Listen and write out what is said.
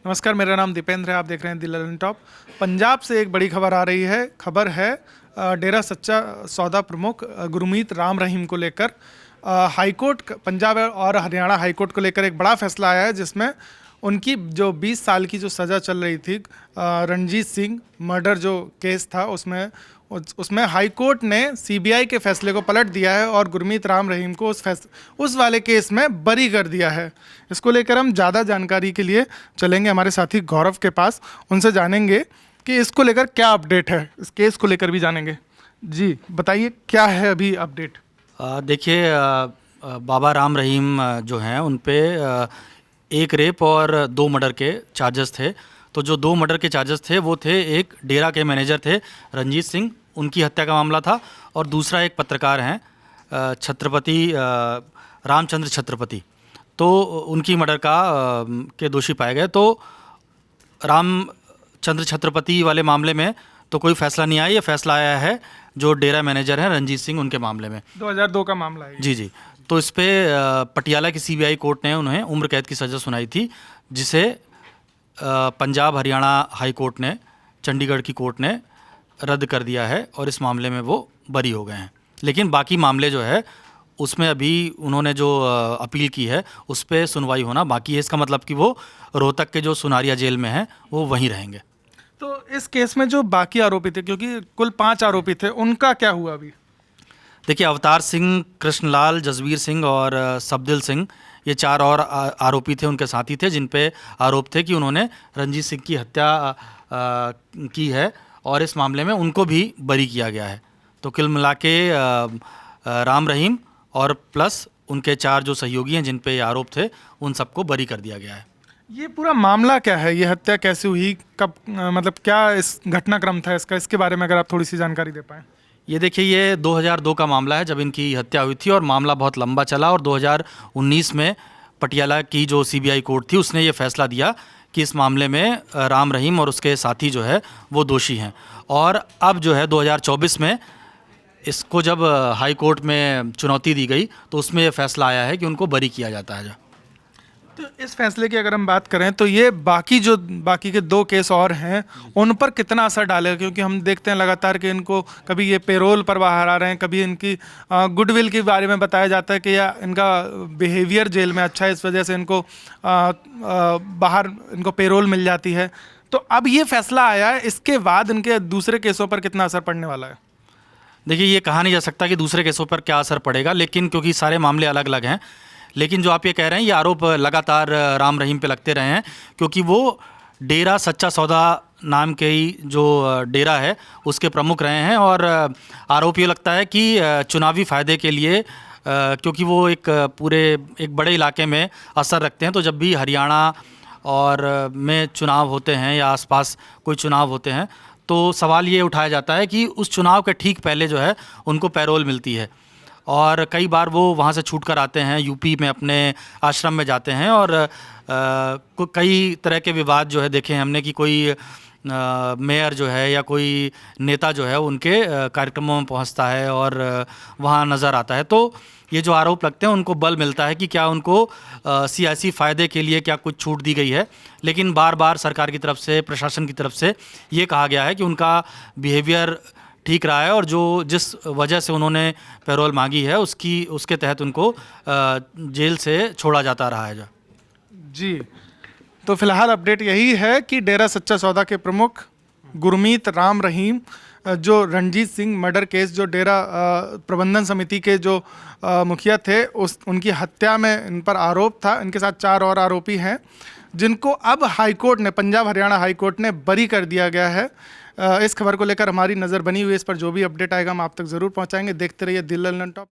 नमस्कार, मेरा नाम दीपेंद्र है। आप देख रहे हैं द ललन टॉप। पंजाब से एक बड़ी खबर आ रही है। खबर है डेरा सच्चा सौदा प्रमुख गुरमीत राम रहीम को लेकर हाईकोर्ट, पंजाब और हरियाणा हाईकोर्ट को लेकर एक बड़ा फैसला आया है, जिसमें उनकी जो 20 साल की जो सज़ा चल रही थी रणजीत सिंह मर्डर जो केस था, उसमें हाई कोर्ट ने सीबीआई के फैसले को पलट दिया है और गुरमीत राम रहीम को उस वाले केस में बरी कर दिया है। इसको लेकर हम ज़्यादा जानकारी के लिए चलेंगे हमारे साथी गौरव के पास, उनसे जानेंगे कि इसको लेकर क्या अपडेट है, इस केस को लेकर भी जानेंगे। जी बताइए, क्या है अभी अपडेट? देखिए, बाबा राम रहीम जो हैं उन पे एक रेप और 2 मर्डर के चार्जेस थे। तो जो 2 मर्डर के चार्जेस थे वो थे, एक डेरा के मैनेजर थे रणजीत सिंह, उनकी हत्या का मामला था, और दूसरा एक पत्रकार हैं छत्रपति रामचंद्र छत्रपति, तो उनकी मर्डर के दोषी पाए गए। तो रामचंद्र छत्रपति वाले मामले में तो कोई फैसला नहीं आया। ये फैसला आया है जो डेरा मैनेजर हैं रंजीत सिंह, उनके मामले में। 2002 का मामला है जी। तो इस पे पटियाला की सीबीआई कोर्ट ने उन्हें उम्र कैद की सज़ा सुनाई थी, जिसे पंजाब हरियाणा हाई कोर्ट ने, चंडीगढ़ की कोर्ट ने रद्द कर दिया है और इस मामले में वो बरी हो गए हैं। लेकिन बाकी मामले जो है उसमें अभी उन्होंने जो अपील की है उस पर सुनवाई होना बाकी है। इसका मतलब कि वो रोहतक के जो सुनारिया जेल में हैं वो वहीं रहेंगे। तो इस केस में जो बाकी आरोपी थे, क्योंकि कुल 5 आरोपी थे, उनका क्या हुआ अभी? देखिए, अवतार सिंह, कृष्णलाल, जसवीर सिंह और सबदिल सिंह, ये 4 और आरोपी थे, उनके साथी थे, जिन पे आरोप थे कि उन्होंने रणजीत सिंह की हत्या की है और इस मामले में उनको भी बरी किया गया है। तो कुल मिला के राम रहीम और प्लस उनके 4 जो सहयोगी हैं जिन पे ये आरोप थे, उन सबको बरी कर दिया गया है। ये पूरा मामला क्या है? ये हत्या कैसे हुई, कब, मतलब क्या इस घटनाक्रम था इसका, इसके बारे में अगर आप थोड़ी सी जानकारी दे पाएँ। ये देखिए, ये 2002 का मामला है जब इनकी हत्या हुई थी, और मामला बहुत लंबा चला, और 2019 में पटियाला की जो सीबीआई कोर्ट थी उसने ये फैसला दिया कि इस मामले में राम रहीम और उसके साथी जो है वो दोषी हैं। और अब जो है 2024 में इसको जब हाई कोर्ट में चुनौती दी गई तो उसमें ये फैसला आया है कि उनको बरी किया जाता है। तो इस फैसले की अगर हम बात करें तो ये बाकी के 2 केस और हैं, उन पर कितना असर डालेगा? क्योंकि हम देखते हैं लगातार कि इनको कभी ये पेरोल पर बाहर आ रहे हैं, कभी इनकी गुडविल के बारे में बताया जाता है कि या इनका बिहेवियर जेल में अच्छा है, इस वजह से इनको बाहर इनको पेरोल मिल जाती है। तो अब ये फैसला आया है, इसके बाद इनके दूसरे केसों पर कितना असर पड़ने वाला है? देखिए, ये कहा नहीं जा सकता कि दूसरे केसों पर क्या असर पड़ेगा, लेकिन क्योंकि सारे मामले अलग अलग हैं। लेकिन जो आप ये कह रहे हैं, ये आरोप लगातार राम रहीम पे लगते रहे हैं, क्योंकि वो डेरा सच्चा सौदा नाम के ही जो डेरा है उसके प्रमुख रहे हैं। और आरोप ये लगता है कि चुनावी फ़ायदे के लिए, क्योंकि वो एक बड़े इलाके में असर रखते हैं, तो जब भी हरियाणा और में चुनाव होते हैं या आसपास कोई चुनाव होते हैं तो सवाल ये उठाया जाता है कि उस चुनाव के ठीक पहले जो है उनको पैरोल मिलती है, और कई बार वो वहाँ से छूट कर आते हैं, यूपी में अपने आश्रम में जाते हैं, और कई तरह के विवाद जो है देखे हैं हमने कि कोई मेयर जो है या कोई नेता जो है उनके कार्यक्रमों में पहुँचता है और वहाँ नज़र आता है। तो ये जो आरोप लगते हैं उनको बल मिलता है कि क्या उनको सियासी फ़ायदे के लिए क्या कुछ छूट दी गई है। लेकिन बार बार सरकार की तरफ से, प्रशासन की तरफ से ये कहा गया है कि उनका बिहेवियर ठीक रहा है, और जिस वजह से उन्होंने पैरोल मांगी है उसके तहत उनको जेल से छोड़ा जाता रहा है। जी, तो फिलहाल अपडेट यही है कि डेरा सच्चा सौदा के प्रमुख गुरमीत राम रहीम, जो रणजीत सिंह मर्डर केस, जो डेरा प्रबंधन समिति के जो मुखिया थे, उनकी हत्या में इन पर आरोप था। इनके साथ 4 और आरोपी हैं जिनको अब हाईकोर्ट ने, पंजाब हरियाणा हाईकोर्ट ने बरी कर दिया गया है। इस खबर को लेकर हमारी नज़र बनी हुई है, इस पर जो भी अपडेट आएगा हम आप तक ज़रूर पहुंचाएंगे। देखते रहिए द ललन टॉप।